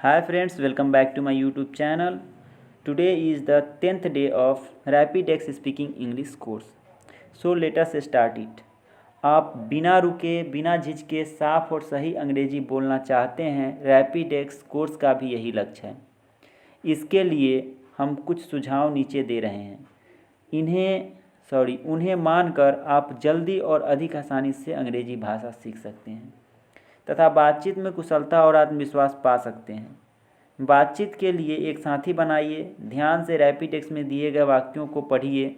Hi friends, welcome back to my YouTube channel. Today is the 10th day of Rapidex Speaking English course. So let us start it. आप बिना रुके बिना झिझके साफ और सही अंग्रेजी बोलना चाहते हैं, रैपिडेक्स कोर्स का भी यही लक्ष्य है। इसके लिए हम कुछ सुझाव नीचे दे रहे हैं। उन्हें मानकर आप जल्दी और अधिक आसानी से अंग्रेजी भाषा सीख सकते हैं तथा बातचीत में कुशलता और आत्मविश्वास पा सकते हैं। बातचीत के लिए एक साथी बनाइए, ध्यान से रैपिडेक्स में दिए गए वाक्यों को पढ़िए,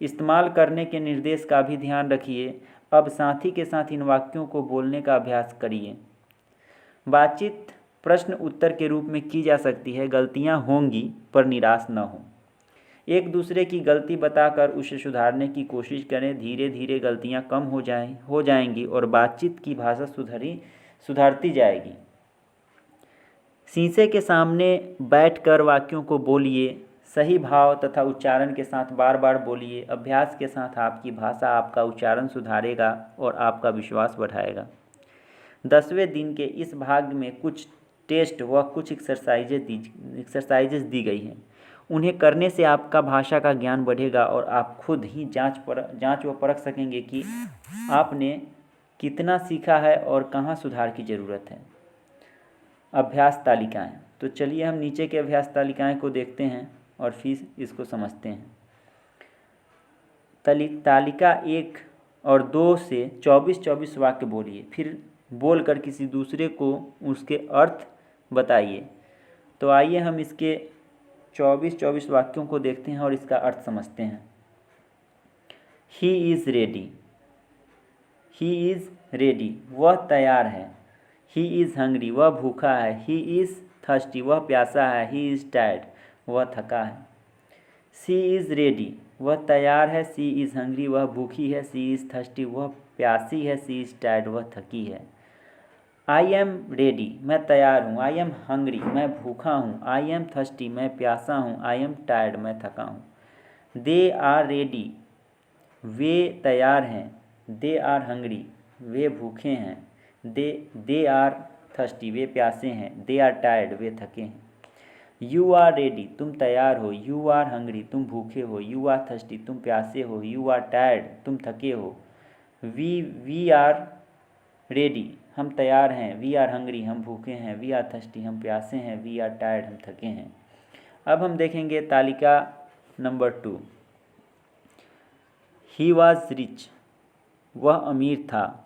इस्तेमाल करने के निर्देश का भी ध्यान रखिए। अब साथी के साथ इन वाक्यों को बोलने का अभ्यास करिए। बातचीत प्रश्न उत्तर के रूप में की जा सकती है। गलतियां होंगी पर निराश न हो। एक दूसरे की गलती बताकर उसे सुधारने की कोशिश करें। धीरे धीरे गलतियां कम हो जाएंगी और बातचीत की भाषा सुधरती जाएगी। शीशे के सामने बैठकर वाक्यों को बोलिए। सही भाव तथा उच्चारण के साथ बार बार बोलिए। अभ्यास के साथ आपकी भाषा आपका उच्चारण सुधारेगा और आपका विश्वास बढ़ाएगा। 10वें दिन के इस भाग में कुछ टेस्ट व कुछ एक्सरसाइजेज दी गई हैं। उन्हें करने से आपका भाषा का ज्ञान बढ़ेगा और आप खुद ही जांच व परख सकेंगे कि आपने कितना सीखा है और कहाँ सुधार की ज़रूरत है। अभ्यास तालिकाएं। तो चलिए हम नीचे के अभ्यास तालिकाएं को देखते हैं और फिर इसको समझते हैं। तालिका 1 और 2 से 24-24 वाक्य बोलिए, फिर बोलकर किसी दूसरे को उसके अर्थ बताइए। तो आइए हम इसके 24-24 वाक्यों को देखते हैं और इसका अर्थ समझते हैं। He is ready, he is ready, वह तैयार है। ही इज़ हंग्री, वह भूखा है। ही इज़ थर्स्टी, वह प्यासा है। ही इज़ टायर्ड, वह थका है। सी इज़ रेडी, वह तैयार है। सी इज़ हंग्री, वह भूखी है। सी इज़ थर्स्टी, वह प्यासी है। सी इज़ टायर्ड, वह थकी है। आई एम रेडी, मैं तैयार हूँ। आई एम हंग्री, मैं भूखा हूँ। आई एम थर्स्टी, मैं प्यासा हूँ। आई एम टायर्ड, मैं थका हूँ। दे आर रेडी, वे तैयार हैं। दे आर हंग्री, वे भूखे हैं। दे आर थर्स्टी, वे प्यासे हैं। दे आर टायर्ड, वे थके हैं। यू आर रेडी, तुम तैयार हो। यू आर हंग्री, तुम भूखे हो। यू आर थर्स्टी, तुम प्यासे हो। यू आर टायर्ड, तुम थके हो। वी आर रेडी, हम तैयार हैं। वी आर हंग्री, हम भूखे हैं। वी आर थर्स्टी, हम प्यासे हैं। वी आर टायर्ड, हम थके हैं। अब हम देखेंगे तालिका नंबर 2। ही वॉज रिच, वह अमीर था।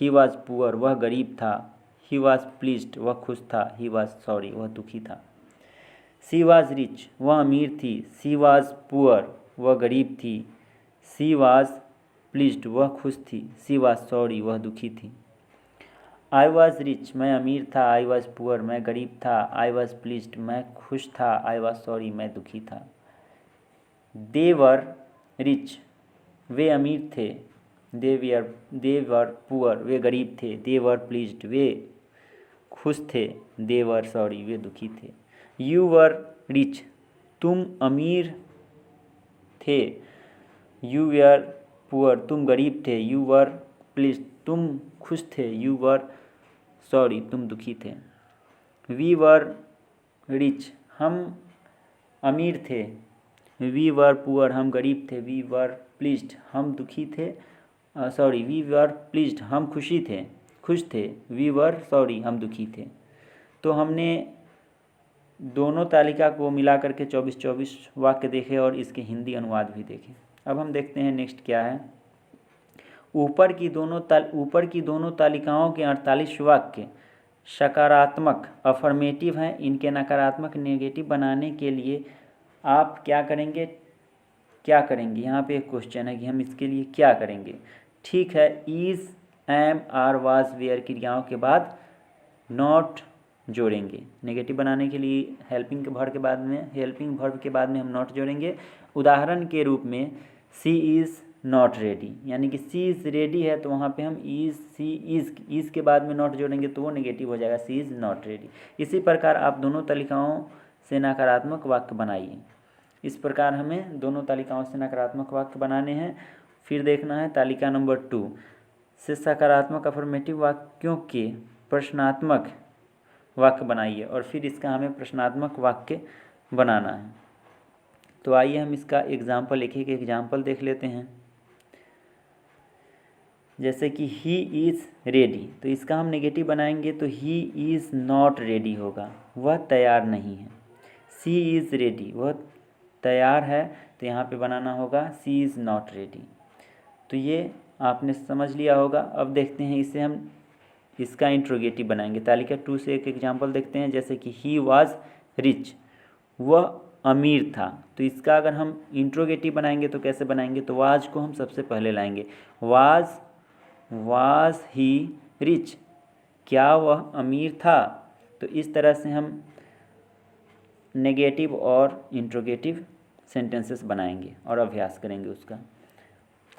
ही वॉज पुअर, वह गरीब था। ही वॉज प्लीज्ड, वह खुश था। ही वॉज सॉरी, वह दुखी था। सी वॉज रिच, वह अमीर थी। सी वॉज पुअर, वह गरीब थी। सी वॉज प्लीज्ड, वह खुश थी। सी वॉज सॉरी, वह दुखी थी। आई वॉज रिच, मैं अमीर था। आई वॉज पुअर, मैं गरीब था। आई वॉज प्लीज्ड, मैं खुश था। आई वॉज सॉरी, मैं दुखी था। दे वर रिच, वे अमीर थे। दे वर पुअर, वे गरीब थे। दे वर प्लीज्ड, वे खुश थे। दे वर सॉरी, वे दुखी थे। यू वर रिच, तुम अमीर थे। यू वर पुअर, तुम गरीब थे। यू वर प्लीज्ड, तुम खुश थे। यू वर सॉरी, तुम दुखी थे। वी वर रिच, हम अमीर थे। वी वर पुअर, हम गरीब थे। वी वर प्लीज्ड, हम दुखी थे। वी वर प्लीज्ड, हम खुश थे। वी वर सॉरी, हम दुखी थे। तो हमने दोनों तालिका को मिला करके 24-24 वाक्य देखे और इसके हिंदी अनुवाद भी देखे। अब हम देखते हैं नेक्स्ट क्या है। ऊपर की दोनों तालिकाओं के 48 वाक्य सकारात्मक अफर्मेटिव हैं। इनके नकारात्मक नेगेटिव बनाने के लिए आप क्या करेंगे यहाँ पे एक क्वेश्चन है कि हम इसके लिए क्या करेंगे। ठीक है, is, am, are, was, were क्रियाओं के बाद नॉट जोड़ेंगे। नेगेटिव बनाने के लिए हेल्पिंग वर्ब के बाद में हम नॉट जोड़ेंगे। उदाहरण के रूप में सी इज़ नॉट रेडी, यानी कि सी इज़ रेडी है तो वहाँ पे हम इज़ के बाद में नॉट जोड़ेंगे तो वो नेगेटिव हो जाएगा। सी इज़ नॉट रेडी। इसी प्रकार आप दोनों तालिकाओं से नकारात्मक वाक्य बनाइए। इस प्रकार हमें दोनों तालिकाओं से नकारात्मक वाक्य बनाने हैं। फिर देखना है तालिका नंबर 2 से सकारात्मक अफर्मेटिव वाक्यों के प्रश्नात्मक वाक्य बनाइए और फिर इसका हमें प्रश्नात्मक वाक्य बनाना है। तो आइए हम इसका एग्जाम्पल, एक एक एग्जाम्पल देख लेते हैं। जैसे कि ही इज़ रेडी, तो इसका हम नेगेटिव बनाएंगे तो ही इज़ नॉट रेडी होगा, वह तैयार नहीं है। सी इज़ रेडी, वह तैयार है, तो यहाँ पे बनाना होगा सी इज़ नॉट रेडी। तो ये आपने समझ लिया होगा। अब देखते हैं इसे हम इसका इंट्रोगेटिव बनाएंगे। तालिका 2 से एक एग्जाम्पल देखते हैं। जैसे कि ही वाज रिच, वह अमीर था। तो इसका अगर हम इंट्रोगेटिव बनाएंगे तो कैसे बनाएंगे, तो वाज को हम सबसे पहले लाएंगे। वाज ही रिच, क्या वह अमीर था। तो इस तरह से हम नेगेटिव और इंट्रोगेटिव सेंटेंसेस बनाएंगे और अभ्यास करेंगे उसका।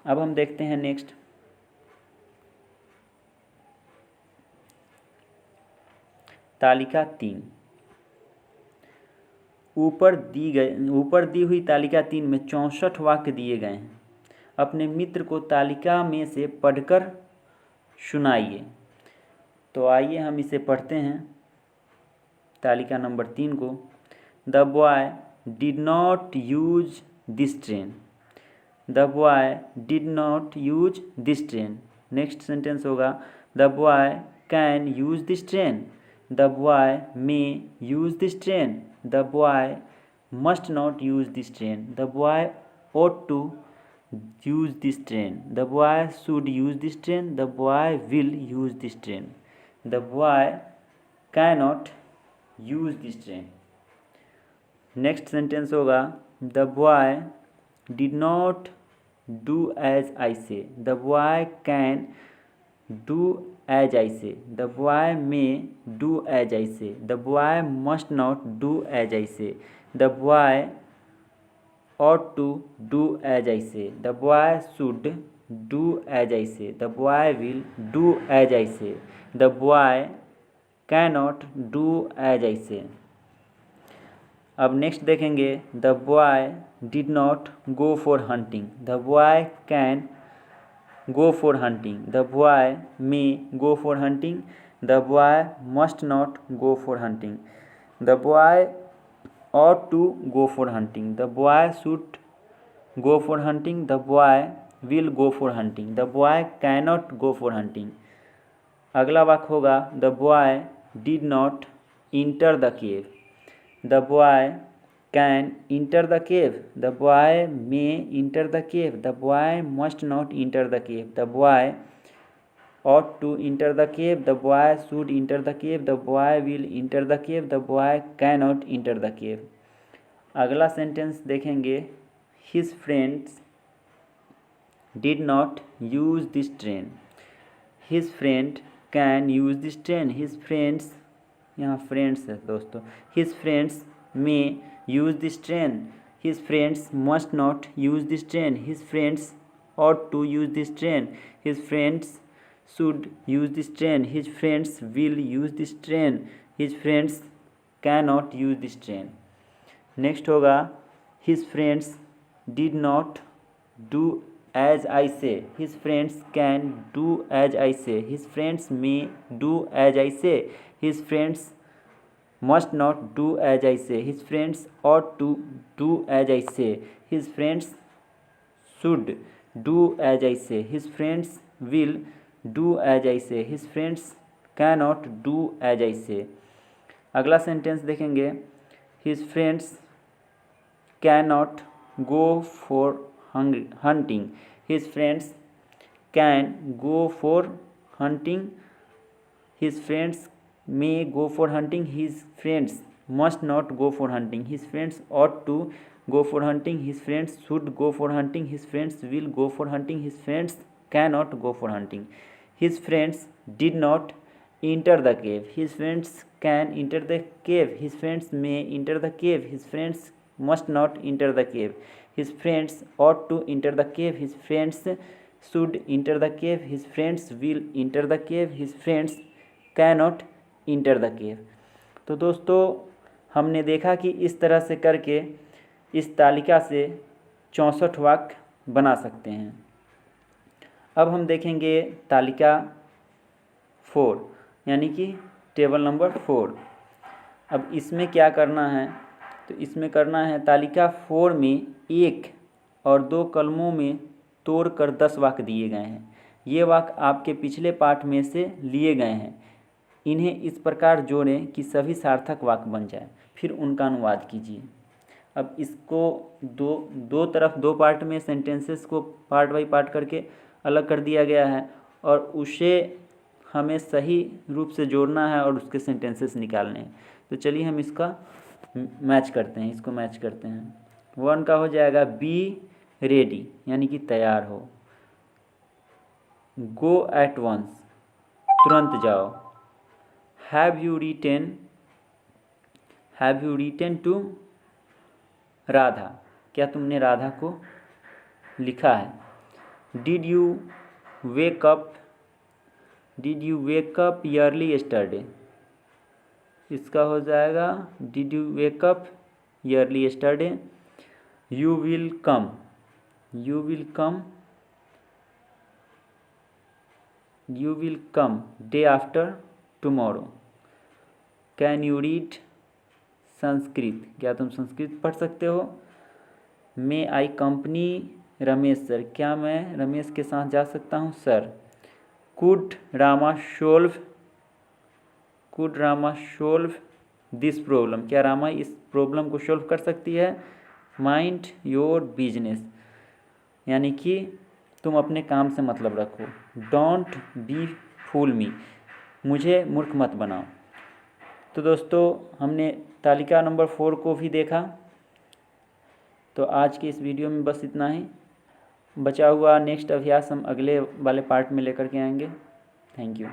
अब हम देखते हैं नेक्स्ट। तालिका 3, ऊपर दी हुई तालिका 3 में 64 वाक्य दिए गए हैं। अपने मित्र को तालिका में से पढ़कर सुनाइए। तो आइए हम इसे पढ़ते हैं। तालिका नंबर 3 को। The boy did not use this train. The boy did not use this train. Next sentence होगा the boy can use this train. The boy may use this train. The boy must not use this train. The boy ought to use this train. The boy should use this train. The boy will use this train. The boy cannot use this train. Next sentence होगा the boy did not do as I say. The boy can do as I say. The boy may do as I say. The boy must not do as I say. The boy ought to do as I say. The boy should do as I say. The boy will do as I say. The boy cannot do as I say. अब next देखेंगे the boy did not go for hunting. The boy can go for hunting. The boy may go for hunting. The boy must not go for hunting. The boy ought to go for hunting. The boy should go for hunting. The boy will go for hunting. The boy cannot go for hunting. अगला वाक्य होगा the boy did not enter the cave. The boy can enter the cave. The boy may enter the cave. The boy must not enter the cave. The boy ought to enter the cave. The boy should enter the cave. The boy will enter the cave. The boy cannot enter the cave. अगला sentence देखेंगे his friends did not use this train. His friend can use this train. His friends, यहाँ friends है दोस्तों। His friends may use this train. His friends must not use this train. His friends ought to use this train. His friends should use this train. His friends will use this train. His friends cannot use this train. Next होगा his friends did not do as I say. His friends can do as I say. His friends may do as I say. His friends must not do as I say. His friends ought to do as I say. His friends should do as I say. His friends will do as I say. His friends cannot do as I say. अगला sentence देखेंगे his friends cannot go for hunting. His friends can go for hunting. His friends may go for hunting. His friends must not go for hunting. His friends ought to go for hunting. His friends should go for hunting. His friends will go for hunting. His friends cannot go for hunting. His friends did not enter the cave. His friends can enter the cave. His friends may enter the cave. His friends must not enter the cave. His friends ought to enter the cave. His friends should enter the cave. His friends will enter the cave. His friends cannot enter the cave. तो दोस्तों हमने देखा कि इस तरह से करके इस तालिका से 64 वाक्य बना सकते हैं। अब हम देखेंगे तालिका 4 यानी कि टेबल नंबर 4। अब इसमें क्या करना है, तो इसमें करना है तालिका 4 में 1 और 2 कलमों में तोड़कर 10 वाक्य दिए गए हैं। ये वाक्य आपके पिछले पाठ में से लिए गए हैं। इन्हें इस प्रकार जोड़ें कि सभी सार्थक वाक्य बन जाए, फिर उनका अनुवाद कीजिए। अब इसको दो तरफ 2 पार्ट में सेंटेंसेस को पार्ट बाई पार्ट करके अलग कर दिया गया है और उसे हमें सही रूप से जोड़ना है और उसके सेंटेंसेस निकालने हैं। तो चलिए हम इसका मैच करते हैं, इसको मैच करते हैं। 1 का हो जाएगा बी रेडी, यानी कि तैयार हो। गो एट वंस, तुरंत जाओ। Have you written to Radha, क्या तुमने राधा को लिखा है। Did you wake up early yesterday, इसका हो जाएगा did you wake up early yesterday. You will come day after tomorrow. Can you read Sanskrit, क्या तुम संस्कृत पढ़ सकते हो। May I company Ramesh sir, क्या मैं रमेश के साथ जा सकता हूँ sir. Could Rama solve this problem, क्या रामा इस प्रॉब्लम को सोल्व कर सकती है। माइंड योर बिजनेस, यानी कि तुम अपने काम से मतलब रखो। डोंट बी फूल मी, मुझे मूर्ख मत बनाओ। तो दोस्तों हमने तालिका नंबर 4 को भी देखा। तो आज की इस वीडियो में बस इतना ही। बचा हुआ नेक्स्ट अभ्यास हम अगले वाले पार्ट में लेकर के आएंगे। Thank you.